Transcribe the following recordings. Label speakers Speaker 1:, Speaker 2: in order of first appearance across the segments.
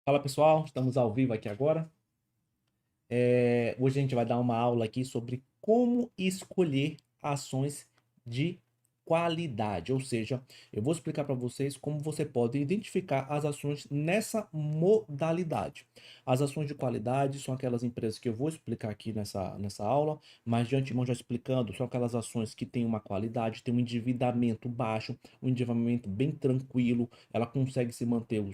Speaker 1: Fala pessoal, estamos ao vivo aqui agora. Hoje a gente vai dar uma aula aqui sobre como escolher ações de qualidade, ou seja, eu vou explicar para vocês como você pode identificar as ações nessa modalidade. As ações de qualidade são aquelas empresas que eu vou explicar aqui nessa aula, mas de antemão já explicando, são aquelas ações que têm uma qualidade, têm um endividamento baixo, um endividamento bem tranquilo, ela consegue se manter o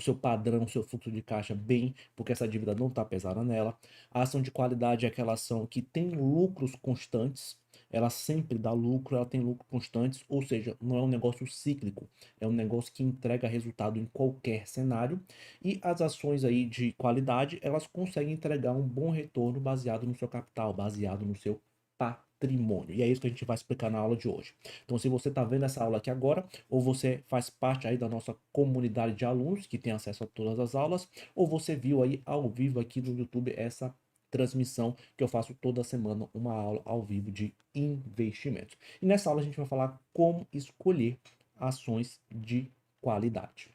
Speaker 1: seu padrão, o seu fluxo de caixa bem, porque essa dívida não está pesada nela. A ação de qualidade é aquela ação que tem lucros constantes, ela sempre dá lucro, ela tem lucros constantes, ou seja, não é um negócio cíclico, é um negócio que entrega resultado em qualquer cenário. E as ações aí de qualidade, elas conseguem entregar um bom retorno baseado no seu capital, baseado no seu patrimônio. E é isso que a gente vai explicar na aula de hoje. Então, se você está vendo essa aula aqui agora, ou você faz parte aí da nossa comunidade de alunos que tem acesso a todas as aulas, ou você viu aí ao vivo aqui no YouTube essa transmissão que eu faço toda semana, uma aula ao vivo de investimentos. E nessa aula a gente vai falar como escolher ações de qualidade.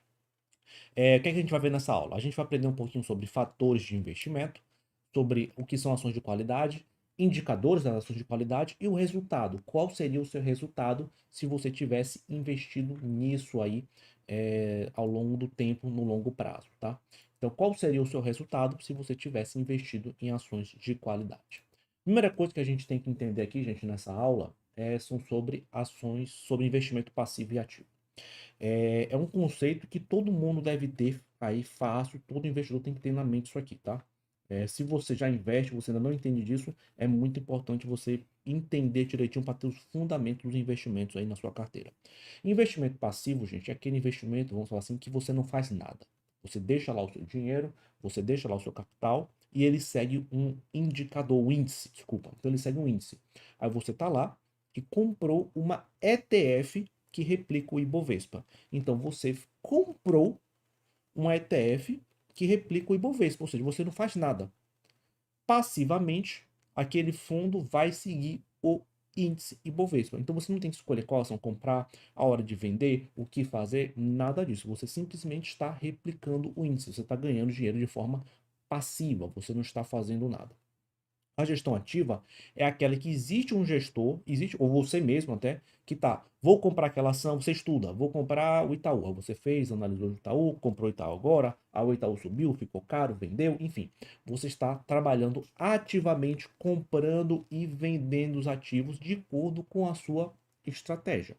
Speaker 1: O que é que a gente vai ver nessa aula? A gente vai aprender um pouquinho sobre fatores de investimento, sobre o que são ações de qualidade, indicadores das ações de qualidade e o resultado. Qual seria o seu resultado se você tivesse investido nisso aí ao longo do tempo, no longo prazo, tá? Então, qual seria o seu resultado se você tivesse investido em ações de qualidade? Primeira coisa que a gente tem que entender aqui, gente, nessa aula, são sobre ações, sobre investimento passivo e ativo. É um conceito que todo mundo deve ter aí fácil, todo investidor tem que ter na mente isso aqui, tá? Se você já investe, você ainda não entende disso, é muito importante você entender direitinho para ter os fundamentos dos investimentos aí na sua carteira. Investimento passivo, gente, é aquele investimento, vamos falar assim, que você não faz nada. Você deixa lá o seu dinheiro, você deixa lá o seu capital e ele segue um indicador, um índice, desculpa. Então ele segue um índice. Aí você tá lá e comprou uma ETF que replica o Ibovespa. Então você comprou um ETF que replica o Ibovespa, ou seja, você não faz nada. Passivamente, aquele fundo vai seguir o índice Ibovespa. Então você não tem que escolher qual ação comprar, a hora de vender, o que fazer, nada disso. Você simplesmente está replicando o índice, você está ganhando dinheiro de forma passiva, você não está fazendo nada. A gestão ativa é aquela que existe um gestor, existe, ou você mesmo até, que tá, vou comprar aquela ação, você estuda, vou comprar o Itaú. Aí você fez, analisou o Itaú, comprou o Itaú agora, o Itaú subiu, ficou caro, vendeu, enfim. Você está trabalhando ativamente, comprando e vendendo os ativos de acordo com a sua estratégia.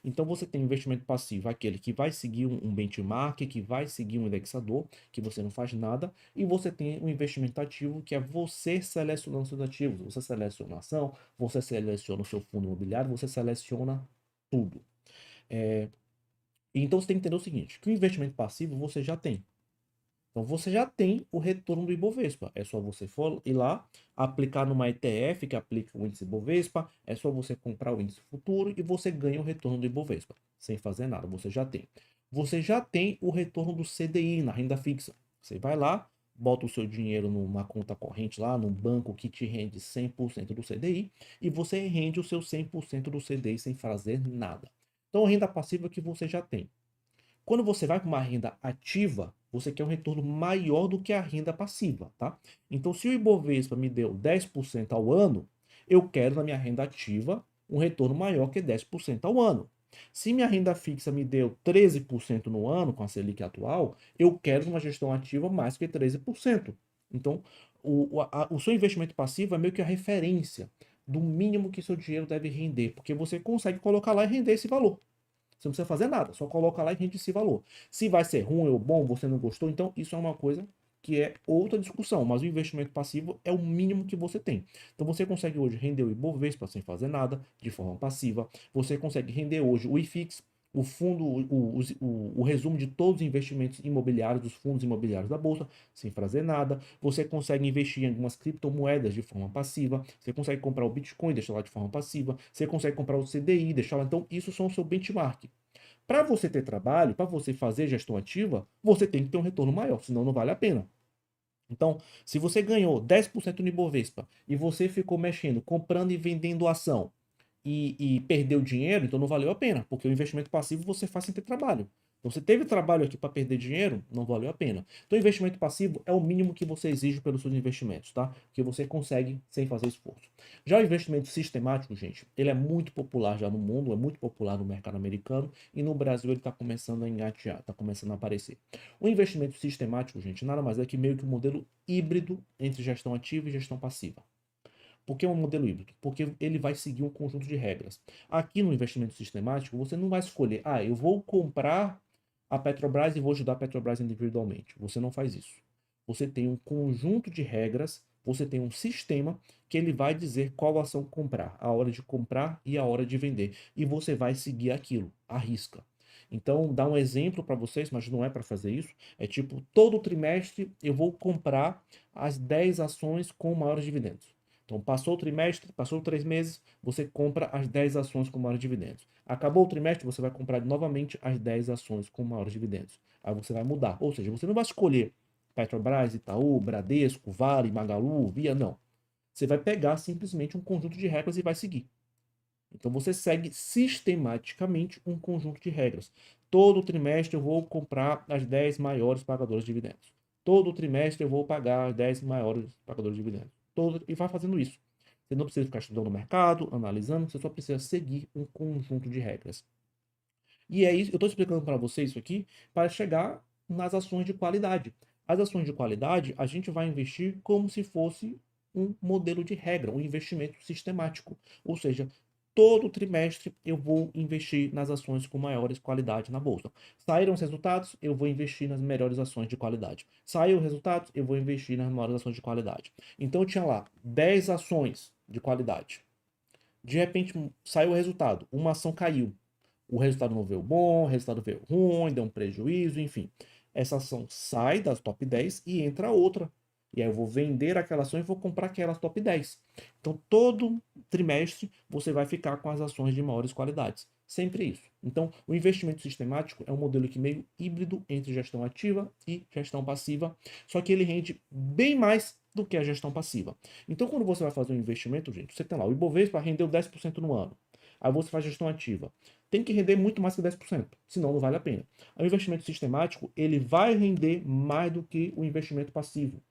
Speaker 1: Então você tem investimento passivo, aquele que vai seguir um benchmark, que vai seguir um indexador, que você não faz nada, e você tem um investimento ativo, que é você selecionando seus ativos. Você seleciona a ação, você seleciona o seu fundo imobiliário, você seleciona tudo. É, então você tem que entender o seguinte, que o investimento passivo você já tem. Então você já tem o retorno do Ibovespa. É só você for ir lá, aplicar numa ETF que aplica o índice Ibovespa, é só você comprar o índice futuro e você ganha o retorno do Ibovespa, sem fazer nada, você já tem. Você já tem o retorno do CDI na renda fixa. Você vai lá, bota o seu dinheiro numa conta corrente lá, num banco que te rende 100% do CDI e você rende o seu 100% do CDI sem fazer nada. Então, renda passiva que você já tem. Quando você vai para uma renda ativa, você quer um retorno maior do que a renda passiva, tá? Então, se o Ibovespa me deu 10% ao ano, eu quero na minha renda ativa um retorno maior que 10% ao ano. Se minha renda fixa me deu 13% no ano, com a Selic atual, eu quero uma gestão ativa mais que 13%. Então, o seu investimento passivo é meio que a referência do mínimo que seu dinheiro deve render, porque você consegue colocar lá e render esse valor. Você não precisa fazer nada, só coloca lá e rende esse valor. Se vai ser ruim ou bom, você não gostou, então isso é uma coisa que é outra discussão, mas o investimento passivo é o mínimo que você tem. Então você consegue hoje render o Ibovespa sem fazer nada, de forma passiva. Você consegue render hoje o IFIX, o fundo, o resumo de todos os investimentos imobiliários, dos fundos imobiliários da Bolsa, sem fazer nada. Você consegue investir em algumas criptomoedas de forma passiva. Você consegue comprar o Bitcoin, deixar lá de forma passiva. Você consegue comprar o CDI, deixar lá. Então, isso são o seu benchmark. Para você ter trabalho, para você fazer gestão ativa, você tem que ter um retorno maior, senão não vale a pena. Então, se você ganhou 10% no Ibovespa e você ficou mexendo, comprando e vendendo ação e perdeu dinheiro, então não valeu a pena, porque o investimento passivo você faz sem ter trabalho. Então, você teve trabalho aqui para perder dinheiro, não valeu a pena. Então, investimento passivo é o mínimo que você exige pelos seus investimentos, tá? Que você consegue sem fazer esforço. Já o investimento sistemático, gente, ele é muito popular já no mundo, é muito popular no mercado americano e no Brasil ele está começando a engatear, está começando a aparecer. O investimento sistemático, gente, nada mais é que meio que um modelo híbrido entre gestão ativa e gestão passiva. Por que é um modelo híbrido? Porque ele vai seguir um conjunto de regras. Aqui no investimento sistemático, você não vai escolher, eu vou comprar a Petrobras e vou ajudar a Petrobras individualmente. Você não faz isso. Você tem um conjunto de regras, você tem um sistema que ele vai dizer qual ação comprar, a hora de comprar e a hora de vender. E você vai seguir aquilo, à risca. Então, dá um exemplo para vocês, mas não é para fazer isso. É tipo, todo trimestre eu vou comprar as 10 ações com maiores dividendos. Então, passou o trimestre, passou 3 meses, você compra as 10 ações com maiores dividendos. Acabou o trimestre, você vai comprar novamente as 10 ações com maiores dividendos. Aí você vai mudar. Ou seja, você não vai escolher Petrobras, Itaú, Bradesco, Vale, Magalu, Via, não. Você vai pegar simplesmente um conjunto de regras e vai seguir. Então você segue sistematicamente um conjunto de regras. Todo trimestre eu vou comprar as 10 maiores pagadoras de dividendos. Todo trimestre eu vou pagar as 10 maiores pagadoras de dividendos. E vai fazendo isso. Você não precisa ficar estudando o mercado, analisando, você só precisa seguir um conjunto de regras. E é isso, eu estou explicando para vocês isso aqui para chegar nas ações de qualidade. As ações de qualidade, a gente vai investir como se fosse um modelo de regra, um investimento sistemático. Ou seja, todo trimestre eu vou investir nas ações com maiores qualidade na bolsa. Saíram os resultados, eu vou investir nas melhores ações de qualidade. Saiu os resultados, eu vou investir nas maiores ações de qualidade. Então eu tinha lá 10 ações de qualidade. De repente saiu o resultado, uma ação caiu. O resultado não veio bom, o resultado veio ruim, deu um prejuízo, enfim. Essa ação sai das top 10 e entra outra. E aí eu vou vender aquela ação e vou comprar aquelas top 10. Então, todo trimestre você vai ficar com as ações de maiores qualidades. Sempre isso. Então, o investimento sistemático é um modelo que meio híbrido entre gestão ativa e gestão passiva, só que ele rende bem mais do que a gestão passiva. Então, quando você vai fazer um investimento, gente, você tem lá, o Ibovespa rendeu 10% no ano. Aí você faz gestão ativa. Tem que render muito mais que 10%, senão não vale a pena. O investimento sistemático, ele vai render mais do que o investimento passivo.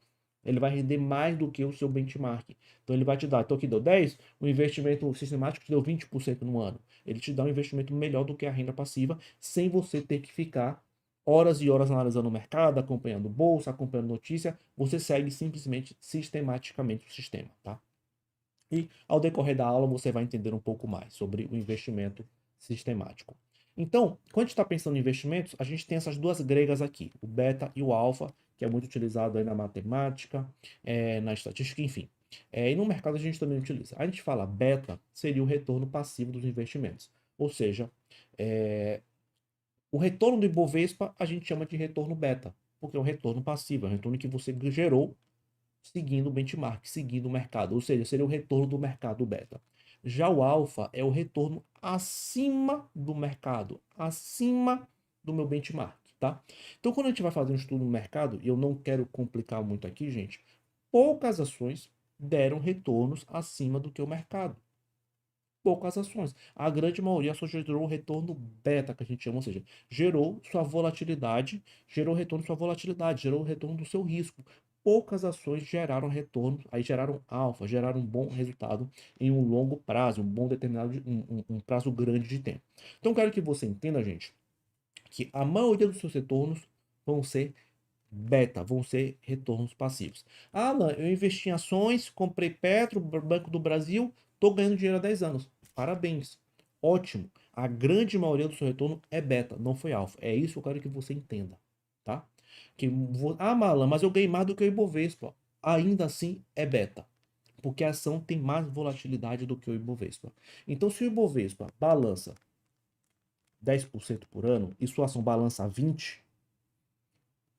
Speaker 1: Ele vai render mais do que o seu benchmark. Então ele vai te dar, então aqui deu 10, o investimento sistemático te deu 20% no ano. Ele te dá um investimento melhor do que a renda passiva, sem você ter que ficar horas e horas analisando o mercado, acompanhando bolsa, acompanhando notícia. Você segue simplesmente, sistematicamente o sistema, tá? E ao decorrer da aula você vai entender um pouco mais sobre o investimento sistemático. Então, quando a gente está pensando em investimentos, a gente tem essas duas gregas aqui, o beta e o alfa, que é muito utilizado aí na matemática, na estatística, enfim. E no mercado a gente também utiliza. A gente fala beta seria o retorno passivo dos investimentos. Ou seja, o retorno do Ibovespa a gente chama de retorno beta, porque é um retorno passivo, é um retorno que você gerou seguindo o benchmark, seguindo o mercado, ou seja, seria o retorno do mercado beta. Já o alfa é o retorno acima do mercado, acima do meu benchmark, tá? Então, quando a gente vai fazer um estudo no mercado, e eu não quero complicar muito aqui, gente, poucas ações deram retornos acima do que o mercado. Poucas ações. A grande maioria só gerou o retorno beta, que a gente chama, ou seja, gerou sua volatilidade, gerou retorno sua volatilidade, gerou o retorno do seu risco. Poucas ações geraram retorno, aí geraram alfa, geraram um bom resultado em um longo prazo, um bom determinado, um prazo grande de tempo. Então, quero que você entenda, gente, que a maioria dos seus retornos vão ser beta, vão ser retornos passivos. Alan, eu investi em ações, comprei Petro, Banco do Brasil, estou ganhando dinheiro há 10 anos. Parabéns. Ótimo. A grande maioria do seu retorno é beta, não foi alfa. É isso que eu quero que você entenda, tá? Malan, mas eu ganhei mais do que o Ibovespa. Ainda assim é beta, porque a ação tem mais volatilidade do que o Ibovespa. Então, se o Ibovespa balança 10% por ano e sua ação balança 20%,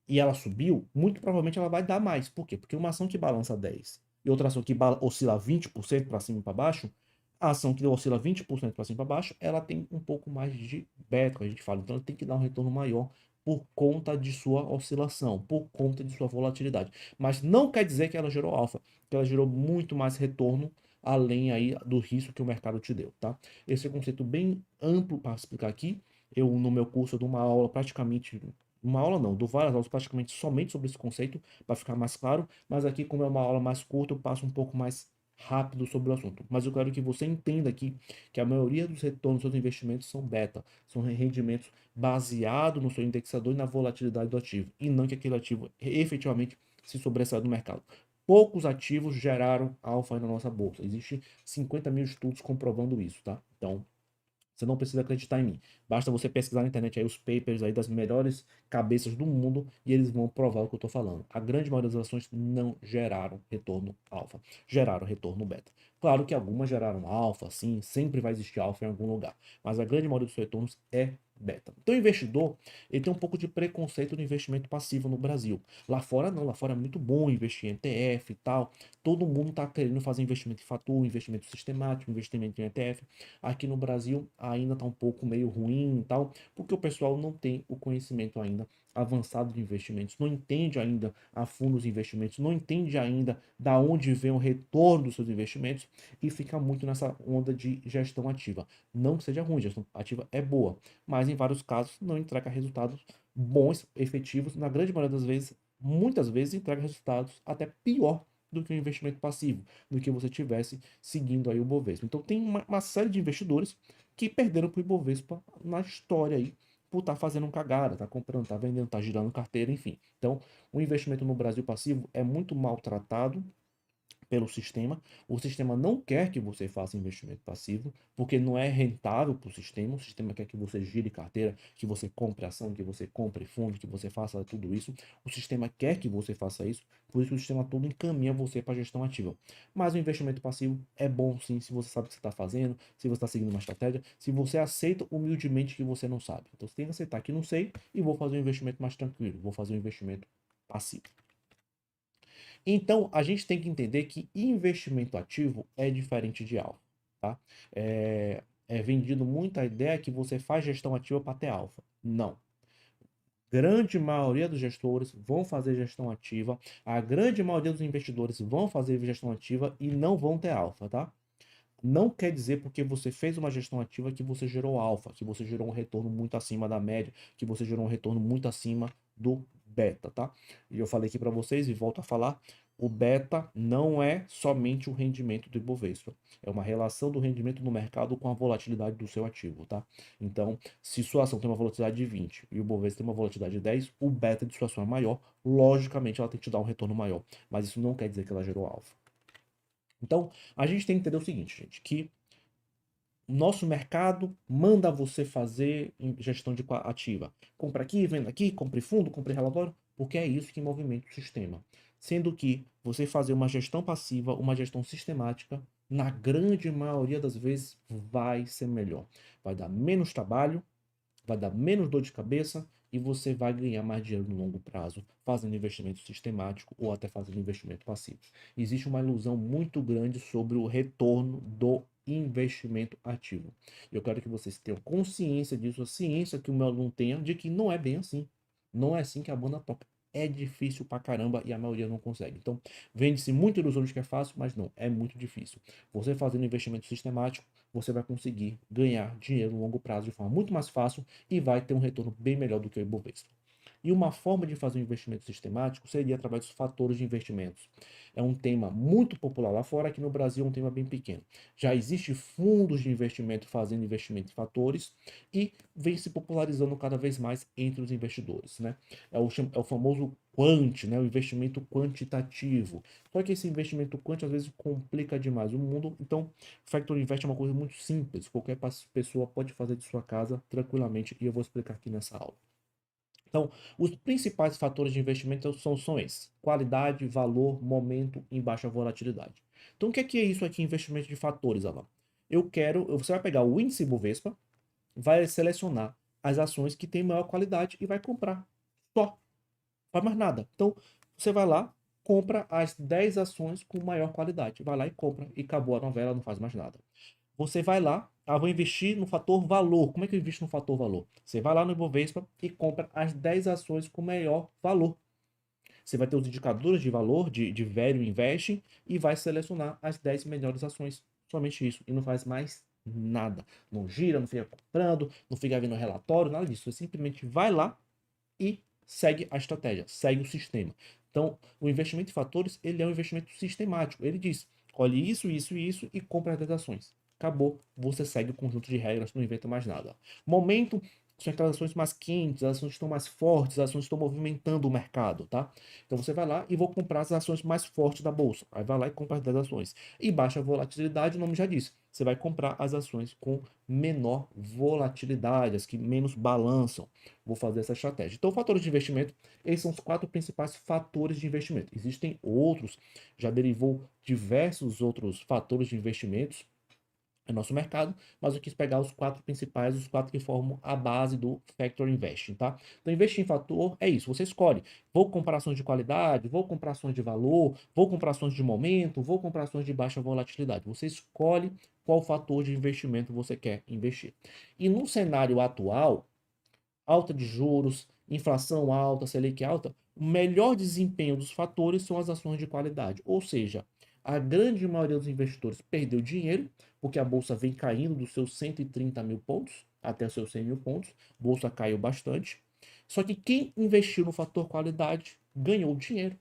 Speaker 1: e ela subiu, muito provavelmente ela vai dar mais. Por quê? Porque uma ação que balança 10 e outra ação que oscila 20% para cima e para baixo, a ação que oscila 20% para cima e para baixo, ela tem um pouco mais de beta, a gente fala. Então ela tem que dar um retorno maior por conta de sua oscilação, por conta de sua volatilidade. Mas não quer dizer que ela gerou alfa, que ela gerou muito mais retorno além aí do risco que o mercado te deu, tá? Esse é um conceito bem amplo para explicar aqui. Eu, no meu curso, eu dou uma aula praticamente. Uma aula não, dou várias aulas praticamente somente sobre esse conceito, para ficar mais claro, mas aqui, como é uma aula mais curta, eu passo um pouco mais rápido sobre o assunto. Mas eu quero que você entenda aqui que a maioria dos retornos dos seus investimentos são beta, são rendimentos baseados no seu indexador e na volatilidade do ativo, e não que aquele ativo efetivamente se sobressaia do mercado. Poucos ativos geraram alfa na nossa bolsa. Existem 50 mil estudos comprovando isso, tá? Então, você não precisa acreditar em mim. Basta você pesquisar na internet aí os papers aí das melhores cabeças do mundo e eles vão provar o que eu estou falando. A grande maioria das ações não geraram retorno alfa, geraram retorno beta. Claro que algumas geraram alfa, sim, sempre vai existir alfa em algum lugar, mas a grande maioria dos retornos é beta. Então, o investidor, ele tem um pouco de preconceito no investimento passivo no Brasil. Lá fora não, lá fora é muito bom investir em ETF e tal. Todo mundo está querendo fazer investimento em fator, investimento sistemático, investimento em ETF. Aqui no Brasil ainda está um pouco meio ruim e tal, porque o pessoal não tem o conhecimento ainda avançado de investimentos, não entende ainda a fundo os investimentos, não entende ainda da onde vem o retorno dos seus investimentos e fica muito nessa onda de gestão ativa. Não que seja ruim, gestão ativa é boa, mas em vários casos não entrega resultados bons, efetivos, na grande maioria das vezes, muitas vezes entrega resultados até pior do que o investimento passivo, do que você tivesse seguindo aí o Bovespa. Então tem uma série de investidores que perderam para o Ibovespa na história aí, por estar fazendo um cagada, tá comprando, tá vendendo, tá girando carteira, enfim. Então, o investimento no Brasil passivo é muito maltratado pelo sistema. O sistema não quer que você faça investimento passivo, porque não é rentável para o sistema. O sistema quer que você gire carteira, que você compre ação, que você compre fundo, que você faça tudo isso. O sistema quer que você faça isso, por isso o sistema todo encaminha você para a gestão ativa. Mas o investimento passivo é bom sim, se você sabe o que você está fazendo, se você está seguindo uma estratégia, se você aceita humildemente que você não sabe. Então você tem que aceitar que não sei e vou fazer um investimento mais tranquilo, vou fazer um investimento passivo. Então, a gente tem que entender que investimento ativo é diferente de alfa, tá? É vendido muito a ideia que você faz gestão ativa para ter alfa. Não. Grande maioria dos gestores vão fazer gestão ativa, a grande maioria dos investidores vão fazer gestão ativa e não vão ter alfa, tá? Não quer dizer porque você fez uma gestão ativa que você gerou alfa, que você gerou um retorno muito acima da média, que você gerou um retorno muito acima do beta, tá? E eu falei aqui para vocês e volto a falar, o beta não é somente o rendimento do Ibovespa, é uma relação do rendimento no mercado com a volatilidade do seu ativo, tá? Então, se sua ação tem uma volatilidade de 20 e o Ibovespa tem uma volatilidade de 10, o beta de sua ação é maior, logicamente ela tem que te dar um retorno maior, mas isso não quer dizer que ela gerou alfa. Então, a gente tem que entender o seguinte, gente, que o nosso mercado manda você fazer gestão de ativa. Compre aqui, venda aqui, compre fundo, compre relatório, porque é isso que movimenta o sistema. Sendo que você fazer uma gestão passiva, uma gestão sistemática, na grande maioria das vezes vai ser melhor. Vai dar menos trabalho, vai dar menos dor de cabeça e você vai ganhar mais dinheiro no longo prazo fazendo investimento sistemático ou até fazendo investimento passivo. Existe uma ilusão muito grande sobre o retorno do investimento ativo. Eu quero que vocês tenham consciência disso, a ciência que o meu aluno tenha de que não é bem assim. Não é assim que a banda toca. É difícil pra caramba e a maioria não consegue. Então, vende-se muito ilusão de que é fácil, mas não, é muito difícil. Você fazendo investimento sistemático, você vai conseguir ganhar dinheiro no longo prazo de forma muito mais fácil e vai ter um retorno bem melhor do que o Ibovespa. E uma forma de fazer um investimento sistemático seria através dos fatores de investimentos. É um tema muito popular lá fora, aqui no Brasil é um tema bem pequeno. Já existem fundos de investimento fazendo investimento em fatores e vem se popularizando cada vez mais entre os investidores, né? É o famoso quant, né? O investimento quantitativo. Só que esse investimento quant às vezes complica demais o mundo, então Factor Invest é uma coisa muito simples, qualquer pessoa pode fazer de sua casa tranquilamente e eu vou explicar aqui nessa aula. Então, os principais fatores de investimento são esses: qualidade, valor, momento e baixa volatilidade. Então, o que é isso aqui, investimento de fatores, Alan? Você vai pegar o índice Bovespa, vai selecionar as ações que têm maior qualidade e vai comprar. Só, não faz mais nada. Então, você vai lá, compra as 10 ações com maior qualidade. Vai lá e compra e acabou a novela, não faz mais nada. Você vai lá, vou investir no fator valor. Como é que eu invisto no fator valor? Você vai lá no Ibovespa e compra as 10 ações com maior valor. Você vai ter os indicadores de valor, de Value Investing, e vai selecionar as 10 melhores ações. Somente isso. E não faz mais nada. Não gira, não fica comprando, não fica vendo relatório, nada disso. Você simplesmente vai lá e segue a estratégia, segue o sistema. Então, o investimento em fatores, ele é um investimento sistemático. Ele diz, olhe isso, isso e isso e compra as ações. Acabou, você segue o conjunto de regras, não inventa mais nada. Momento, são aquelas ações mais quentes, as ações estão mais fortes, as ações estão movimentando o mercado, tá? Então você vai lá e vou comprar as ações mais fortes da bolsa. Aí vai lá e compra as 10 ações. E baixa volatilidade, o nome já disse. Você vai comprar as ações com menor volatilidade, as que menos balançam. Vou fazer essa estratégia. Então, fatores de investimento, esses são os 4 principais fatores de investimento. Existem outros, já derivou diversos outros fatores de investimentos no nosso mercado, mas eu quis pegar os 4 principais, os 4 que formam a base do Factor Investing, tá? Então, investir em fator é isso, você escolhe, vou comprar ações de qualidade, vou comprar ações de valor, vou comprar ações de momento, vou comprar ações de baixa volatilidade. Você escolhe qual fator de investimento você quer investir. E no cenário atual, alta de juros, inflação alta, Selic alta, o melhor desempenho dos fatores são as ações de qualidade. Ou seja, a grande maioria dos investidores perdeu dinheiro, porque a bolsa vem caindo dos seus 130 mil pontos até os seus 100 mil pontos, a bolsa caiu bastante. Só que quem investiu no fator qualidade ganhou dinheiro,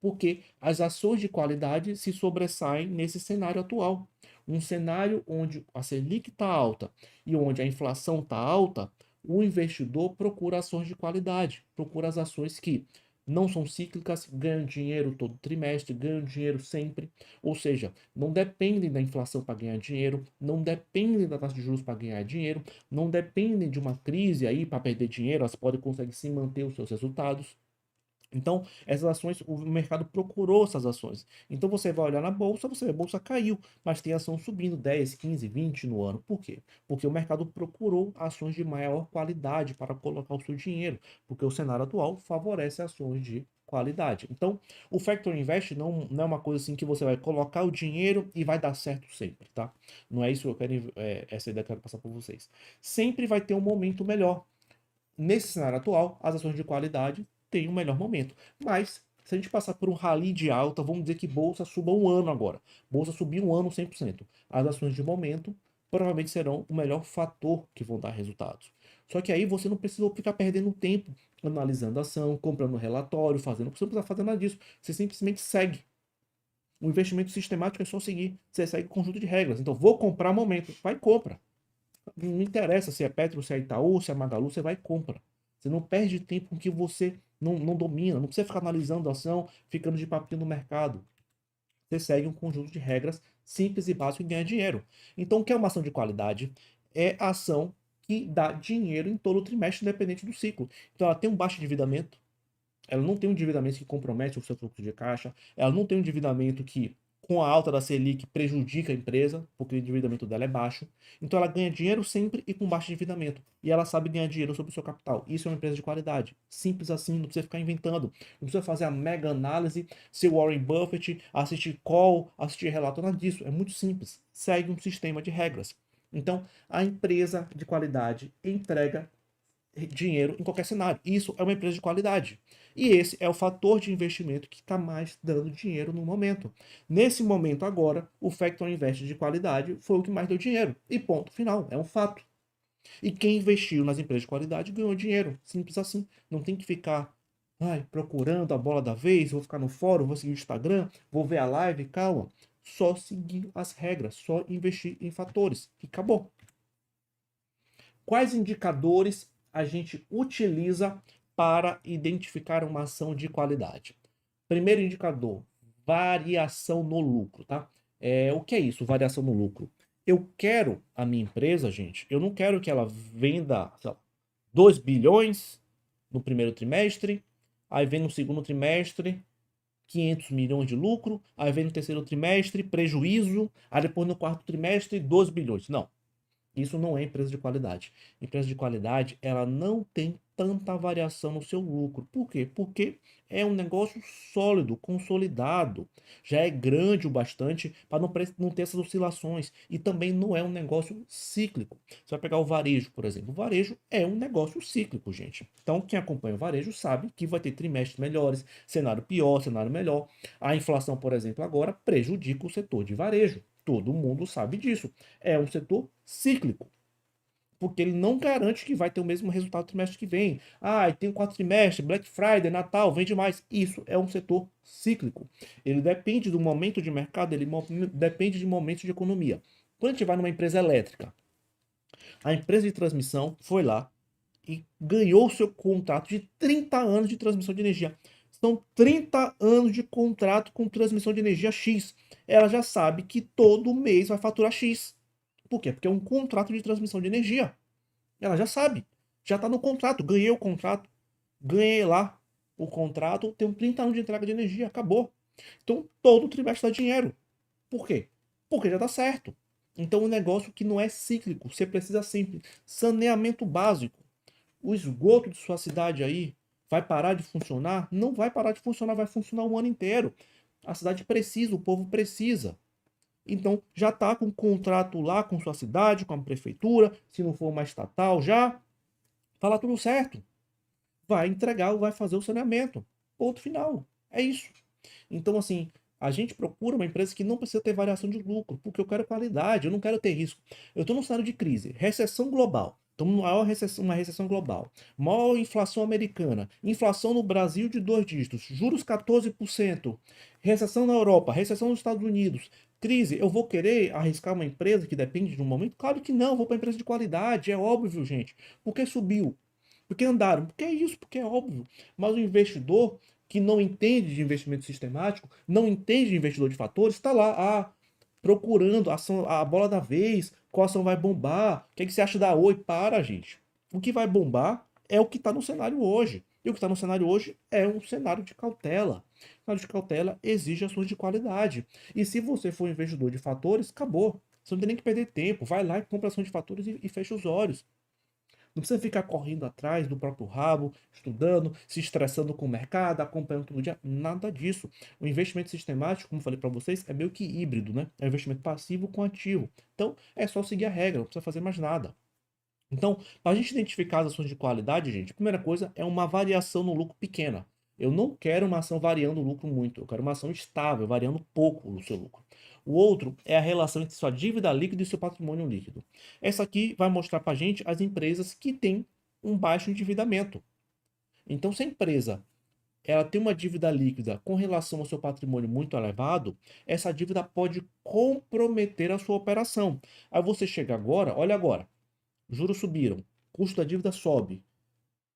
Speaker 1: porque as ações de qualidade se sobressaem nesse cenário atual. Um cenário onde a Selic está alta e onde a inflação está alta, o investidor procura ações de qualidade, procura as ações que não são cíclicas, ganham dinheiro todo trimestre, ganham dinheiro sempre, ou seja, não dependem da inflação para ganhar dinheiro, não dependem da taxa de juros para ganhar dinheiro, não dependem de uma crise aí para perder dinheiro, elas podem conseguir se manter os seus resultados. Então, essas ações, o mercado procurou essas ações. Então, você vai olhar na bolsa, você vê a bolsa caiu, mas tem ação subindo 10, 15, 20 no ano. Por quê? Porque o mercado procurou ações de maior qualidade para colocar o seu dinheiro, porque o cenário atual favorece ações de qualidade. Então, o Factor Invest não é uma coisa assim que você vai colocar o dinheiro e vai dar certo sempre, tá? Não é isso que eu quero, essa ideia que eu quero passar para vocês. Sempre vai ter um momento melhor. Nesse cenário atual, as ações de qualidade têm um melhor momento. Mas, se a gente passar por um rally de alta, vamos dizer que bolsa suba um ano agora. Bolsa subiu um ano 100%. As ações de momento provavelmente serão o melhor fator que vão dar resultados. Só que aí você não precisa ficar perdendo tempo analisando a ação, comprando relatório, fazendo. Você não precisa fazer nada disso. Você simplesmente segue. O investimento sistemático é só seguir. Você segue o conjunto de regras. Então, vou comprar momento. Vai e compra. Não interessa se é Petro, se é Itaú, se é Magalu, você vai e compra. Você não perde tempo com que você não domina. Não precisa ficar analisando a ação, ficando de papinho no mercado. Você segue um conjunto de regras simples e básico e ganha dinheiro. Então, o que é uma ação de qualidade? É a ação que dá dinheiro em todo o trimestre, independente do ciclo. Então, ela tem um baixo endividamento, ela não tem um endividamento que compromete o seu fluxo de caixa, ela não tem um endividamento que, com a alta da Selic, prejudica a empresa, porque o endividamento dela é baixo. Então ela ganha dinheiro sempre e com baixo endividamento. E ela sabe ganhar dinheiro sobre o seu capital. Isso é uma empresa de qualidade. Simples assim, não precisa ficar inventando. Não precisa fazer a mega análise, ser Warren Buffett, assistir call, assistir relato, nada disso. É muito simples. Segue um sistema de regras. Então, a empresa de qualidade entrega dinheiro em qualquer cenário. Isso é uma empresa de qualidade. E esse é o fator de investimento que está mais dando dinheiro no momento. Nesse momento agora, o Factor Invest de qualidade foi o que mais deu dinheiro. E ponto final, é um fato. E quem investiu nas empresas de qualidade ganhou dinheiro. Simples assim. Não tem que ficar procurando a bola da vez, vou ficar no fórum, vou seguir o Instagram, vou ver a live, calma. Só seguir as regras, só investir em fatores. E acabou. Quais indicadores a gente utiliza para identificar uma ação de qualidade? Primeiro indicador, variação no lucro, tá? O que é isso, variação no lucro? Eu quero a minha empresa, gente, eu não quero que ela venda, sei lá, 2 bilhões no primeiro trimestre, aí vem no segundo trimestre 500 milhões de lucro, aí vem no terceiro trimestre prejuízo, aí depois no quarto trimestre 2 bilhões. Não, isso não é empresa de qualidade. Empresa de qualidade, ela não tem tanta variação no seu lucro. Por quê? Porque é um negócio sólido, consolidado. Já é grande o bastante para não ter essas oscilações. E também não é um negócio cíclico. Você vai pegar o varejo, por exemplo. O varejo é um negócio cíclico, gente. Então, quem acompanha o varejo sabe que vai ter trimestres melhores, cenário pior, cenário melhor. A inflação, por exemplo, agora prejudica o setor de varejo. Todo mundo sabe disso. É um setor cíclico, porque ele não garante que vai ter o mesmo resultado no trimestre que vem. Ah, tem um quatrimestre, Black Friday, Natal, vende mais. Isso é um setor cíclico. Ele depende do momento de mercado, depende de momentos de economia. Quando a gente vai numa empresa elétrica, a empresa de transmissão foi lá e ganhou o seu contrato de 30 anos de transmissão de energia. São 30 anos de contrato com transmissão de energia X. Ela já sabe que todo mês vai faturar X. Por quê? Porque é um contrato de transmissão de energia. Ela já sabe. Já está no contrato. Ganhei o contrato. Ganhei lá o contrato. Tenho 30 anos de entrega de energia. Acabou. Então, todo trimestre dá dinheiro. Por quê? Porque já está certo. Então, um negócio que não é cíclico. Você precisa sempre. Saneamento básico. O esgoto de sua cidade aí vai parar de funcionar? Não vai parar de funcionar. Vai funcionar o ano inteiro. A cidade precisa. O povo precisa. Então, já está com um contrato lá com sua cidade, com a prefeitura, se não for uma estatal, já fala tudo certo. Vai entregar, vai fazer o saneamento. Ponto final. É isso. Então, assim, a gente procura uma empresa que não precisa ter variação de lucro, porque eu quero qualidade, eu não quero ter risco. Eu estou num cenário de crise, recessão global. Estamos numa maior recessão, uma recessão global. Maior inflação americana. Inflação no Brasil de 2 dígitos. Juros 14%. Recessão na Europa. Recessão nos Estados Unidos. Crise. Eu vou querer arriscar uma empresa que depende de um momento? Claro que não. Eu vou para empresa de qualidade. É óbvio, gente. Por que subiu? Porque andaram. Porque é isso. Porque é óbvio. Mas o investidor que não entende de investimento sistemático, não entende de investidor de fatores, está lá, procurando a ação, a bola da vez, qual ação vai bombar, o que, é que você acha da Oi? Para, gente. O que vai bombar é o que está no cenário hoje. E o que está no cenário hoje é um cenário de cautela. O cenário de cautela exige ações de qualidade. E se você for investidor de fatores, acabou. Você não tem nem que perder tempo. Vai lá e compra ação de fatores e fecha os olhos. Não precisa ficar correndo atrás do próprio rabo, estudando, se estressando com o mercado, acompanhando todo dia. Nada disso. O investimento sistemático, como falei para vocês, é meio que híbrido, né? É um investimento passivo com ativo. Então, é só seguir a regra, não precisa fazer mais nada. Então, para a gente identificar as ações de qualidade, gente, a primeira coisa é uma variação no lucro pequena. Eu não quero uma ação variando o lucro muito, eu quero uma ação estável, variando pouco o seu lucro. O outro é a relação entre sua dívida líquida e seu patrimônio líquido. Essa aqui vai mostrar para a gente as empresas que têm um baixo endividamento. Então, se a empresa ela tem uma dívida líquida com relação ao seu patrimônio muito elevado, essa dívida pode comprometer a sua operação. Aí você chega agora, olha agora, juros subiram, custo da dívida sobe,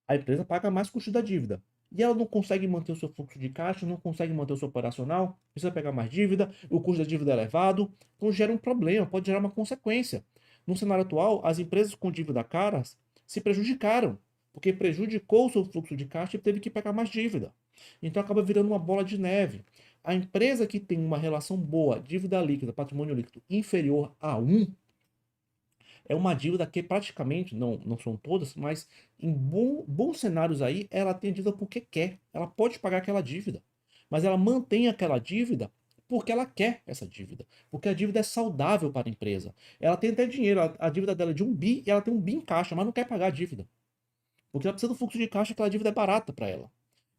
Speaker 1: a empresa paga mais custo da dívida. E ela não consegue manter o seu fluxo de caixa, não consegue manter o seu operacional, precisa pegar mais dívida, o custo da dívida é elevado, então gera um problema, pode gerar uma consequência. No cenário atual, as empresas com dívida caras se prejudicaram, porque prejudicou o seu fluxo de caixa e teve que pegar mais dívida. Então acaba virando uma bola de neve. A empresa que tem uma relação boa, dívida líquida, patrimônio líquido inferior a 1, é uma dívida que praticamente, não são todas, mas em bons cenários aí, ela tem a dívida porque quer. Ela pode pagar aquela dívida, mas ela mantém aquela dívida porque ela quer essa dívida. Porque a dívida é saudável para a empresa. Ela tem até dinheiro, a dívida dela é de 1 bi e ela tem 1 bi em caixa, mas não quer pagar a dívida. Porque ela precisa do fluxo de caixa, aquela dívida é barata para ela.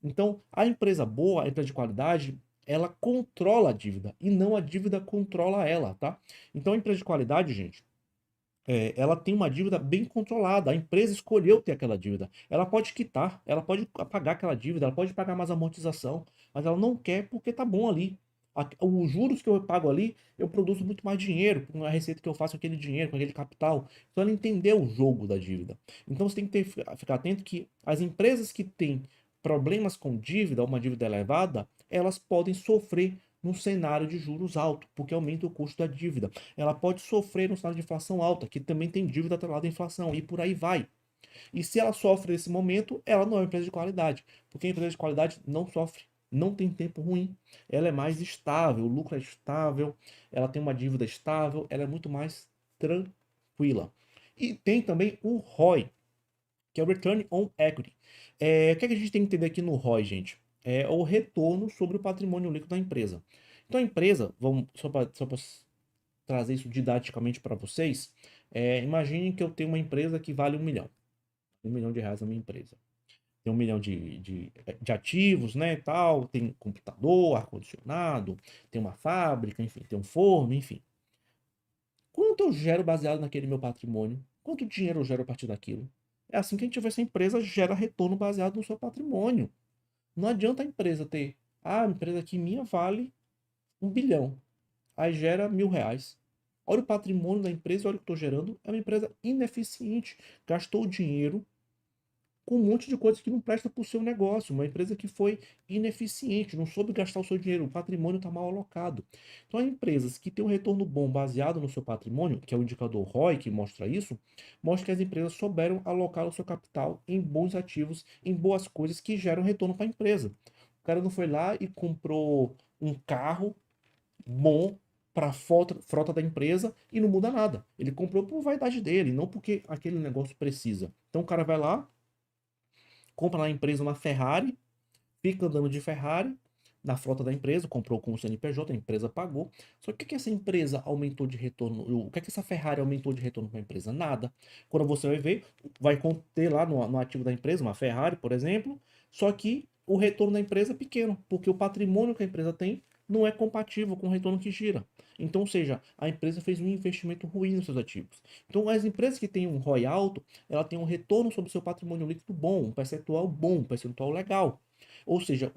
Speaker 1: Então, a empresa boa, a empresa de qualidade, ela controla a dívida e não a dívida controla ela, tá? Então, a empresa de qualidade, gente, ela tem uma dívida bem controlada. A empresa escolheu ter aquela dívida. Ela pode quitar, ela pode pagar aquela dívida, ela pode pagar mais amortização, mas ela não quer porque tá bom ali. Os juros que eu pago ali, eu produzo muito mais dinheiro com a receita que eu faço com aquele dinheiro, com aquele capital. Então ela entendeu o jogo da dívida. Então você tem que ficar atento que as empresas que têm problemas com dívida, uma dívida elevada, elas podem sofrer num cenário de juros alto, porque aumenta o custo da dívida. Ela pode sofrer num cenário de inflação alta, que também tem dívida atrelada à inflação, e por aí vai. E se ela sofre nesse momento, ela não é uma empresa de qualidade, porque a empresa de qualidade não sofre, não tem tempo ruim. Ela é mais estável, o lucro é estável, ela tem uma dívida estável, ela é muito mais tranquila. E tem também o ROI, que é o Return on Equity. O que é que a gente tem que entender aqui no ROI, gente? É o retorno sobre o patrimônio líquido da empresa. Então a empresa, vamos, só para trazer isso didaticamente para vocês, imagine que eu tenho uma empresa que vale 1 milhão. R$ 1 milhão a minha empresa. Tem 1 milhão de ativos, né, tal, tem computador, ar-condicionado, tem uma fábrica, enfim, tem um forno, enfim. quanto eu gero baseado naquele meu patrimônio, quanto dinheiro eu gero a partir daquilo. É assim que a gente vê se a empresa gera retorno baseado no seu patrimônio. Não adianta a empresa ter, a empresa aqui minha vale 1 bilhão, aí gera R$ 1.000. Olha o patrimônio da empresa, olha o que estou gerando. É uma empresa ineficiente, gastou dinheiro com um monte de coisa que não presta para o seu negócio. Uma empresa que foi ineficiente, não soube gastar o seu dinheiro, o patrimônio está mal alocado. Então, as empresas que têm um retorno bom baseado no seu patrimônio, que é o indicador ROI que mostra isso, mostra que as empresas souberam alocar o seu capital em bons ativos, em boas coisas que geram retorno para a empresa. O cara não foi lá e comprou um carro bom para a frota da empresa e não muda nada. Ele comprou por vaidade dele, não porque aquele negócio precisa. Então o cara vai lá, compra na empresa uma Ferrari, fica andando de Ferrari na frota da empresa, comprou com o CNPJ, a empresa pagou. Só que o que essa empresa aumentou de retorno? O que essa Ferrari aumentou de retorno para a empresa? Nada. Quando você vai ver, vai conter lá no ativo da empresa, uma Ferrari, por exemplo, só que o retorno da empresa é pequeno, porque o patrimônio que a empresa tem não é compatível com o retorno que gira. Então, ou seja, a empresa fez um investimento ruim nos seus ativos. Então, as empresas que têm um ROI alto, ela tem um retorno sobre o seu patrimônio líquido bom, um percentual legal. Ou seja,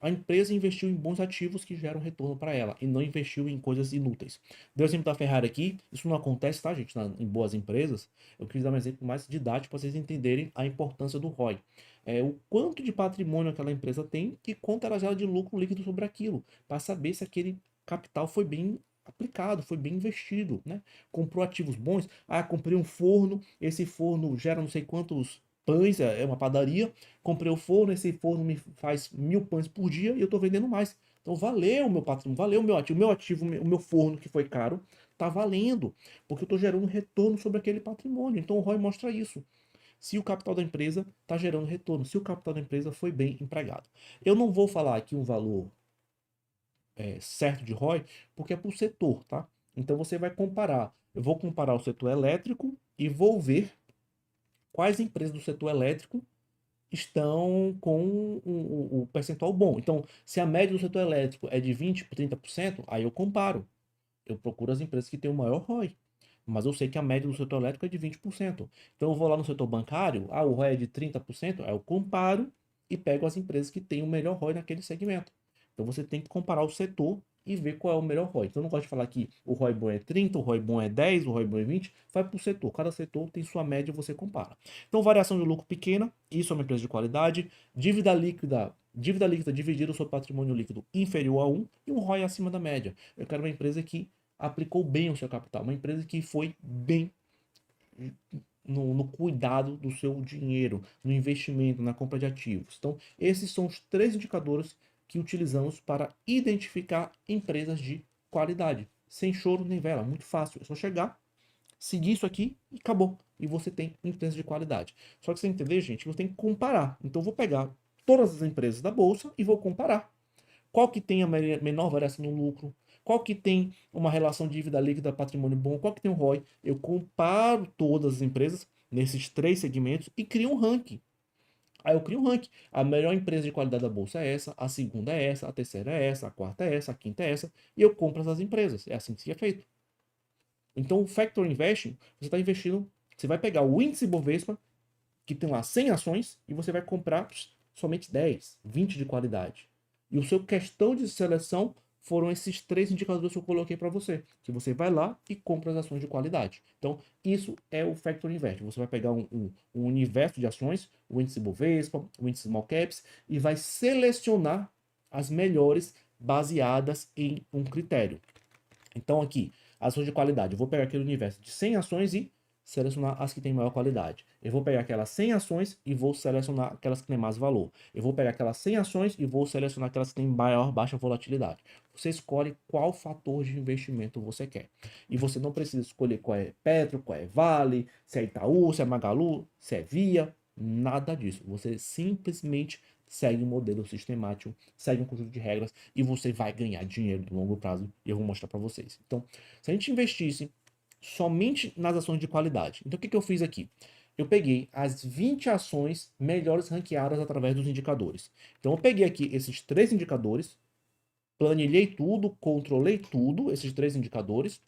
Speaker 1: a empresa investiu em bons ativos que geram retorno para ela e não investiu em coisas inúteis. Deu o exemplo da Ferrari aqui, isso não acontece, tá, gente, em boas empresas. Eu quis dar um exemplo mais didático para vocês entenderem a importância do ROI. É o quanto de patrimônio aquela empresa tem e quanto ela gera de lucro líquido sobre aquilo, para saber se aquele capital foi bem aplicado, foi bem investido, né? Comprou ativos bons. Ah, comprei um forno, esse forno gera não sei quantos pães, é uma padaria. Comprei o forno, esse forno me faz 1.000 pães por dia e eu estou vendendo mais. Então valeu o meu patrimônio, valeu o meu ativo, o meu forno que foi caro, tá valendo, porque eu estou gerando retorno sobre aquele patrimônio. Então o ROI mostra isso. Se o capital da empresa está gerando retorno, se o capital da empresa foi bem empregado. Eu não vou falar aqui um valor certo de ROI, porque é por setor, tá? Então você vai comparar. Eu vou comparar o setor elétrico e vou ver quais empresas do setor elétrico estão com o percentual bom. Então, se a média do setor elétrico é de 20 por 30%, aí eu comparo. Eu procuro as empresas que têm o maior ROI. Mas eu sei que a média do setor elétrico é de 20%. Então eu vou lá no setor bancário, o ROI é de 30%, aí eu comparo e pego as empresas que têm o melhor ROI naquele segmento. Então você tem que comparar o setor e ver qual é o melhor ROI. Então eu não gosto de falar que o ROI bom é 30, o ROI bom é 10, o ROI bom é 20, vai para o setor. Cada setor tem sua média e você compara. Então variação de lucro pequena, isso é uma empresa de qualidade. Dívida líquida dividida sobre patrimônio líquido inferior a 1 e um ROI acima da média. Eu quero uma empresa que aplicou bem o seu capital, uma empresa que foi bem no cuidado do seu dinheiro, no investimento, na compra de ativos. Então, esses são os 3 indicadores que utilizamos para identificar empresas de qualidade. Sem choro nem vela, muito fácil. É só chegar, seguir isso aqui e acabou. E você tem empresas de qualidade. Só que você entender, gente, você tem que comparar. Então, eu vou pegar todas as empresas da bolsa e vou comparar. Qual que tem a menor variação no lucro? Qual que tem uma relação dívida líquida patrimônio bom? Qual que tem o ROI? Eu comparo todas as empresas nesses 3 segmentos e crio um ranking. Aí eu crio um ranking. A melhor empresa de qualidade da bolsa é essa, a segunda é essa, a terceira é essa, a quarta é essa, a quinta é essa, e eu compro essas empresas. É assim que é feito. Então, o Factor Investing, você está investindo, você vai pegar o índice Bovespa, que tem lá 100 ações, e você vai comprar somente 10, 20 de qualidade. E o seu questão de seleção foram esses 3 indicadores que eu coloquei para você, que você vai lá e compra as ações de qualidade. Então, isso é o Factor Invest. Você vai pegar um universo de ações, o índice Bovespa, o índice Small Caps, e vai selecionar as melhores baseadas em um critério. Então, aqui, ações de qualidade. Eu vou pegar aquele universo de 100 ações e selecionar as que têm maior qualidade. Eu vou pegar aquelas 100 ações e vou selecionar aquelas que têm mais valor. Eu vou pegar aquelas 100 ações e vou selecionar aquelas que têm maior baixa volatilidade. Você escolhe qual fator de investimento você quer. E você não precisa escolher qual é Petro, qual é Vale, se é Itaú, se é Magalu, se é Via, nada disso. Você simplesmente segue um modelo sistemático, segue um conjunto de regras e você vai ganhar dinheiro no longo prazo e eu vou mostrar para vocês. Então, se a gente investisse somente nas ações de qualidade, então o que eu fiz aqui? Eu peguei as 20 ações melhores ranqueadas através dos indicadores. Então eu peguei aqui esses 3 indicadores, planilhei tudo, controlei tudo, esses 3 indicadores,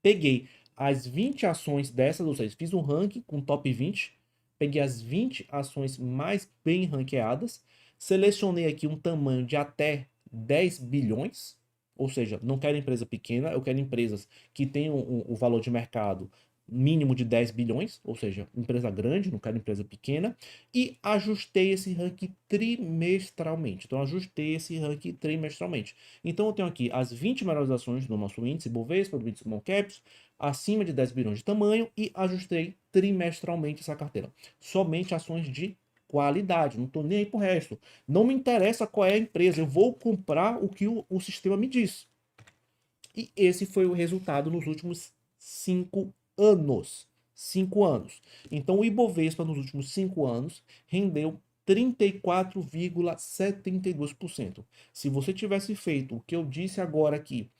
Speaker 1: peguei as 20 ações dessas, ou seja, fiz um ranking com top 20, peguei as 20 ações mais bem ranqueadas, selecionei aqui um tamanho de até 10 bilhões, ou seja, não quero empresa pequena, eu quero empresas que tenham o valor de mercado mínimo de 10 bilhões, ou seja, empresa grande, não quero empresa pequena, e ajustei esse ranking trimestralmente. Então, ajustei esse ranking trimestralmente. Então, eu tenho aqui as 20 melhores ações do nosso índice Bovespa, do índice Small Caps, acima de 10 bilhões de tamanho, e ajustei trimestralmente essa carteira. Somente ações de qualidade, não estou nem aí pro resto. Não me interessa qual é a empresa, eu vou comprar o que o sistema me diz. E esse foi o resultado nos últimos 5 anos. 5 anos. Então, o Ibovespa nos últimos 5 anos rendeu 34,72%. Se você tivesse feito o que eu disse agora aqui,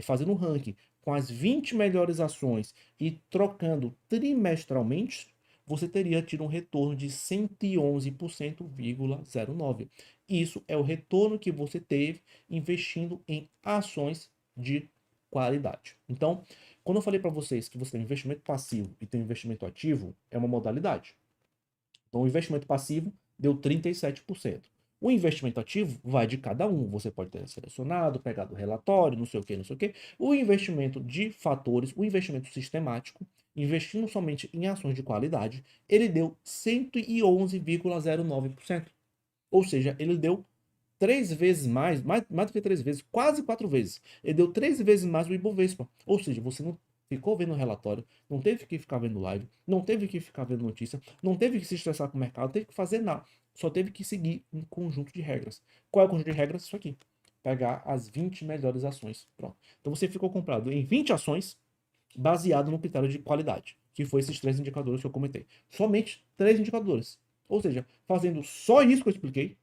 Speaker 1: fazendo um ranking com as 20 melhores ações e trocando trimestralmente, você teria tido um retorno de 111,09%. Isso é o retorno que você teve investindo em ações de qualidade. Então, quando eu falei para vocês que você tem investimento passivo e tem investimento ativo, é uma modalidade. Então, o investimento passivo deu 37%. O investimento ativo vai de cada um. Você pode ter selecionado, pegado o relatório, não sei o que, não sei o que. O investimento de fatores, o investimento sistemático, investindo somente em ações de qualidade, ele deu 111,09%. Ou seja, ele deu 3 vezes mais do que 3 vezes, quase 4 vezes. Ele deu 3 vezes mais o Ibovespa. Ou seja, você não ficou vendo o relatório, não teve que ficar vendo live, não teve que ficar vendo notícia, não teve que se estressar com o mercado, não teve que fazer nada. Só teve que seguir um conjunto de regras. Qual é o conjunto de regras? Isso aqui. Pegar as 20 melhores ações. Pronto. Então você ficou comprado em 20 ações baseado no critério de qualidade, que foi esses 3 indicadores que eu comentei. Somente 3 indicadores. Ou seja, fazendo só isso que eu expliquei,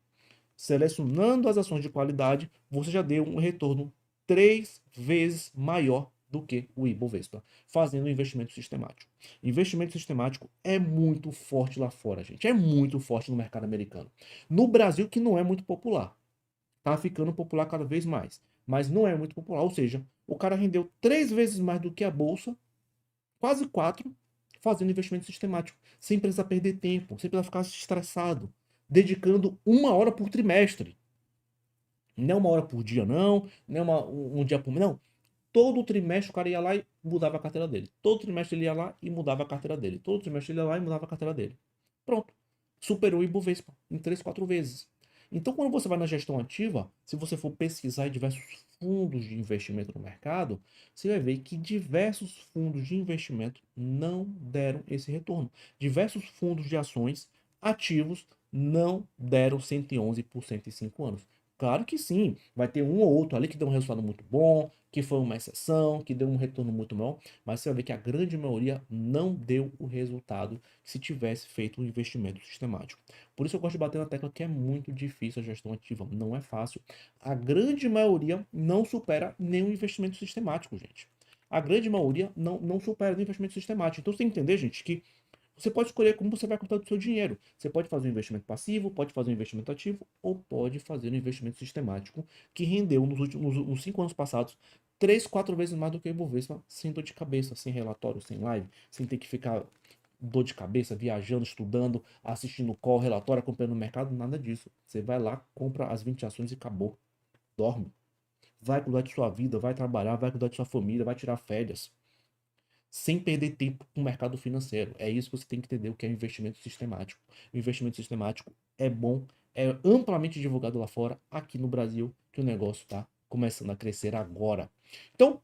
Speaker 1: selecionando as ações de qualidade, você já deu um retorno 3 vezes maior do que o Ibovespa, fazendo um investimento sistemático. Investimento sistemático é muito forte lá fora, gente. É muito forte no mercado americano. No Brasil, que não é muito popular. Tá ficando popular cada vez mais. Mas não é muito popular. Ou seja, o cara rendeu 3 vezes mais do que a bolsa, quase 4, fazendo investimento sistemático, sem precisar perder tempo, sem precisar ficar estressado, dedicando 1 hora por trimestre. Não é 1 hora por dia, não é um dia por mês, não. Todo trimestre o cara ia lá e mudava a carteira dele. Todo trimestre ele ia lá e mudava a carteira dele. Todo trimestre ele ia lá e mudava a carteira dele. Pronto. Superou o Ibovespa em 3, 4 vezes. Então, quando você vai na gestão ativa, se você for pesquisar em diversos fundos de investimento no mercado, você vai ver que diversos fundos de investimento não deram esse retorno. Diversos fundos de ações ativos não deram 111% em 5 anos. Claro que sim, vai ter um ou outro ali que deu um resultado muito bom, que foi uma exceção, que deu um retorno muito bom, mas você vai ver que a grande maioria não deu o resultado se tivesse feito um investimento sistemático. Por isso eu gosto de bater na tecla que é muito difícil a gestão ativa, não é fácil. A grande maioria não supera nenhum investimento sistemático, gente. A grande maioria não supera nenhum investimento sistemático. Então você tem que entender, gente, que você pode escolher como você vai cuidar do seu dinheiro. Você pode fazer um investimento passivo, pode fazer um investimento ativo ou pode fazer um investimento sistemático que rendeu nos 5 anos passados 3, 4 vezes mais do que o Ibovespa, sem dor de cabeça, sem relatório, sem live, sem ter que ficar dor de cabeça, viajando, estudando, assistindo call, relatório, acompanhando o mercado, nada disso. Você vai lá, compra as 20 ações e acabou. Dorme. Vai cuidar de sua vida, vai trabalhar, vai cuidar de sua família, vai tirar férias sem perder tempo com o mercado financeiro. É isso que você tem que entender o que é investimento sistemático. O investimento sistemático é bom, é amplamente divulgado lá fora, aqui no Brasil, que o negócio está começando a crescer agora. Então,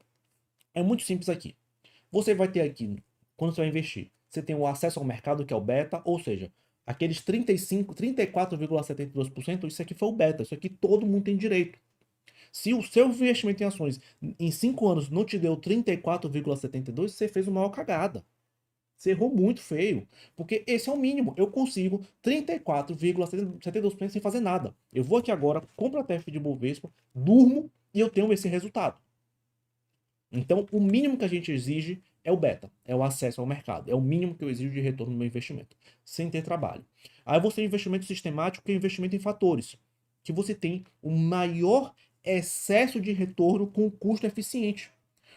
Speaker 1: é muito simples aqui. Você vai ter aqui, quando você vai investir, você tem o acesso ao mercado, que é o beta, ou seja, aqueles 34,72%, isso aqui foi o beta, isso aqui todo mundo tem direito. Se o seu investimento em ações em 5 anos não te deu 34,72, você fez uma maior cagada. Você errou muito feio. Porque esse é o mínimo. Eu consigo 34,72% sem fazer nada. Eu vou aqui agora, compro a TF de Bovespa, durmo e eu tenho esse resultado. Então, o mínimo que a gente exige é o beta, é o acesso ao mercado. É o mínimo que eu exijo de retorno no meu investimento, sem ter trabalho. Aí você tem investimento sistemático, que é investimento em fatores, que você tem o maior excesso de retorno com custo eficiente.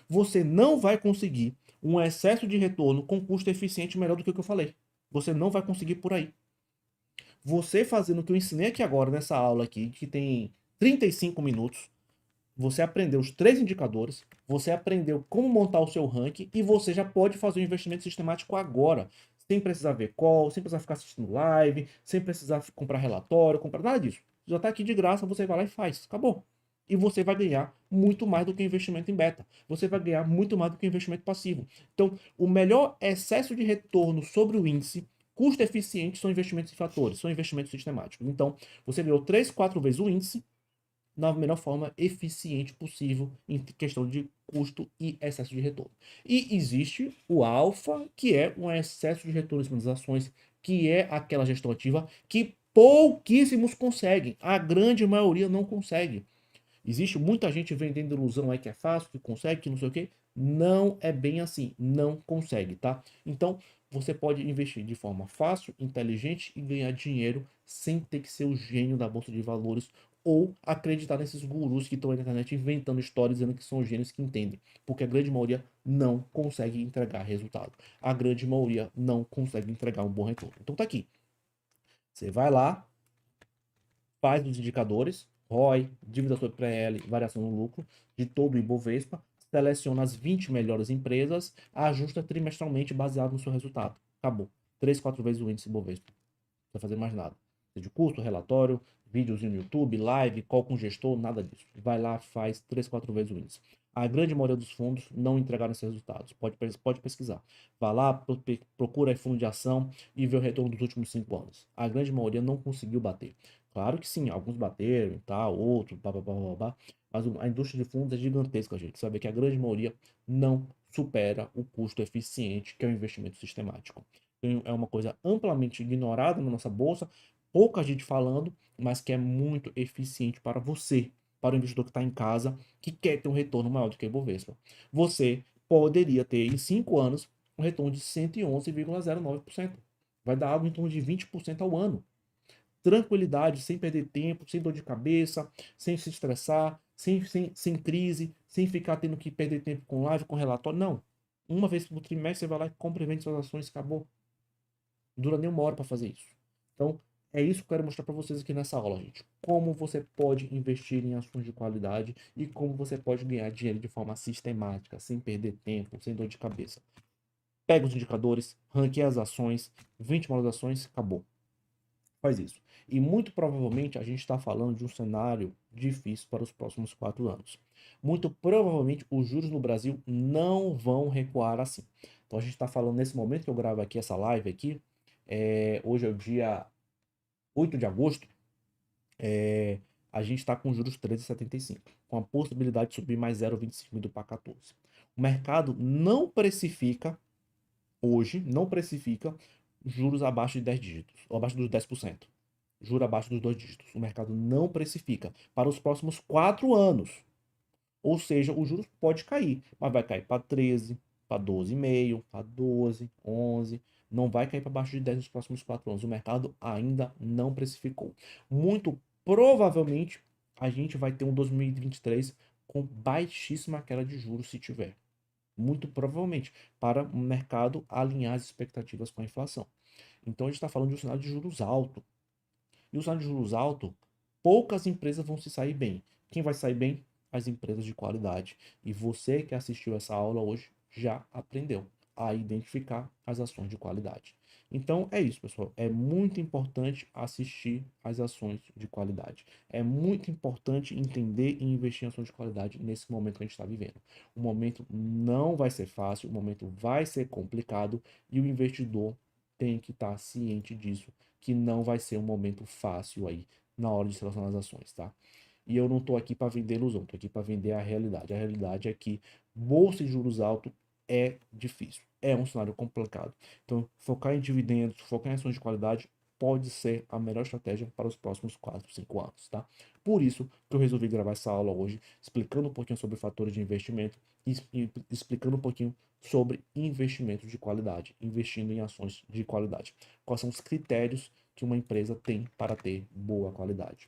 Speaker 1: Você não vai conseguir um excesso de retorno com custo eficiente melhor do que o que eu falei. Você não vai conseguir por aí. Você fazendo o que eu ensinei aqui agora nessa aula aqui, que tem 35 minutos, você aprendeu os 3 indicadores, você aprendeu como montar o seu ranking e você já pode fazer um investimento sistemático agora, sem precisar ver call, sem precisar ficar assistindo live, sem precisar comprar relatório, comprar nada disso. Já está aqui de graça, você vai lá e faz. Acabou. E você vai ganhar muito mais do que investimento em beta. Você vai ganhar muito mais do que investimento passivo. Então, o melhor excesso de retorno sobre o índice, custo eficiente, são investimentos em fatores, são investimentos sistemáticos. Então, você ganhou 3, 4 vezes o índice, da melhor forma eficiente possível em questão de custo e excesso de retorno. E existe o alfa, que é um excesso de retorno em cima das ações, que é aquela gestão ativa que pouquíssimos conseguem. A grande maioria não consegue. Existe muita gente vendendo ilusão aí que é fácil, que consegue, que não sei o quê. Não é bem assim, não consegue, tá? Então, você pode investir de forma fácil, inteligente e ganhar dinheiro sem ter que ser o gênio da bolsa de valores ou acreditar nesses gurus que estão na internet inventando histórias dizendo que são gênios que entendem, porque a grande maioria não consegue entregar resultado. A grande maioria não consegue entregar um bom retorno. Então tá aqui. Você vai lá, faz os indicadores, ROI, dívida sobre PL, variação no lucro de todo o Ibovespa, seleciona as 20 melhores empresas, ajusta trimestralmente baseado no seu resultado. Acabou. 3, 4 vezes o índice Ibovespa. Não vai fazer mais nada. De custo, relatório, vídeos no YouTube, live, call com gestor, nada disso. Vai lá, faz 3, 4 vezes o índice. A grande maioria dos fundos não entregaram esses resultados. Pode pesquisar. Vá lá, procura aí fundo de ação e vê o retorno dos últimos 5 anos. A grande maioria não conseguiu bater. Claro que sim, alguns bateram, tá, outros, blá, mas a indústria de fundos é gigantesca, gente. Você vai ver que a grande maioria não supera o custo eficiente, que é o investimento sistemático. É uma coisa amplamente ignorada na nossa bolsa, pouca gente falando, mas que é muito eficiente para você, para o investidor que está em casa, que quer ter um retorno maior do que o Ibovespa. Você poderia ter em 5 anos um retorno de 111,09%. Vai dar algo em torno de 20% ao ano. Tranquilidade, sem perder tempo, sem dor de cabeça, sem se estressar, sem crise, sem ficar tendo que perder tempo com live, com relatório. Não. Uma vez por trimestre você vai lá e compra e vende suas ações, acabou. Não dura nem uma hora para fazer isso. Então, é isso que eu quero mostrar para vocês aqui nessa aula, gente. Como você pode investir em ações de qualidade e como você pode ganhar dinheiro de forma sistemática, sem perder tempo, sem dor de cabeça. Pega os indicadores, ranqueia as ações, 20 maiores ações, acabou. Faz isso. E muito provavelmente a gente está falando de um cenário difícil para os próximos 4 anos. Muito provavelmente os juros no Brasil não vão recuar assim. Então a gente está falando nesse momento que eu gravo aqui essa live aqui, hoje é o dia 8 de agosto, a gente está com juros 13,75, com a possibilidade de subir mais 0,25 indo para 14. O mercado não precifica, hoje, não precifica juros abaixo de 10 dígitos, ou abaixo dos 10%. Juro abaixo dos 2 dígitos. O mercado não precifica para os próximos 4 anos. Ou seja, o juros pode cair, mas vai cair para 13, para 12,5, para 12, 11. Não vai cair para baixo de 10 nos próximos 4 anos. O mercado ainda não precificou. Muito provavelmente a gente vai ter um 2023 com baixíssima queda de juros se tiver. Muito provavelmente, para o mercado alinhar as expectativas com a inflação. Então a gente está falando de um cenário de juros alto. E o cenário de juros alto, poucas empresas vão se sair bem. Quem vai sair bem? As empresas de qualidade. E você que assistiu essa aula hoje já aprendeu a identificar as ações de qualidade. Então é isso, pessoal. É muito importante assistir as ações de qualidade. É muito importante entender e investir em ações de qualidade nesse momento que a gente está vivendo. O momento não vai ser fácil, o momento vai ser complicado e o investidor tem que estar ciente disso, que não vai ser um momento fácil aí na hora de selecionar as ações, tá? E eu não estou aqui para vender ilusão, estou aqui para vender a realidade. A realidade é que bolsa de juros altos é difícil, é um cenário complicado. Então, focar em dividendos, focar em ações de qualidade pode ser a melhor estratégia para os próximos 4, 5 anos, tá? Por isso que eu resolvi gravar essa aula hoje, explicando um pouquinho sobre fatores de investimento e explicando um pouquinho sobre investimentos de qualidade, investindo em ações de qualidade. Quais são os critérios que uma empresa tem para ter boa qualidade.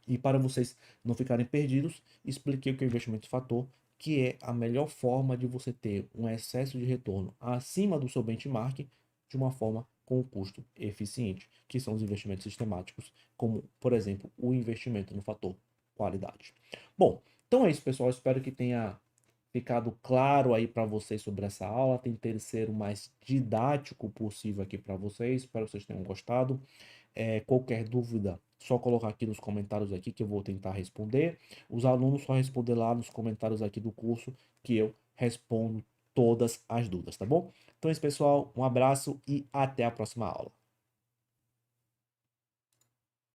Speaker 1: E para vocês não ficarem perdidos, expliquei o que é investimento de fator, que é a melhor forma de você ter um excesso de retorno acima do seu benchmark de uma forma com custo eficiente, que são os investimentos sistemáticos, como, por exemplo, o investimento no fator qualidade. Bom, então é isso, pessoal. Espero que tenha ficado claro aí para vocês sobre essa aula. Tentei ser o mais didático possível aqui para vocês. Espero que vocês tenham gostado. Qualquer dúvida, só colocar aqui nos comentários aqui que eu vou tentar responder. Os alunos só responder lá nos comentários aqui do curso que eu respondo todas as dúvidas, tá bom? Então é isso, pessoal. Um abraço e até a próxima aula.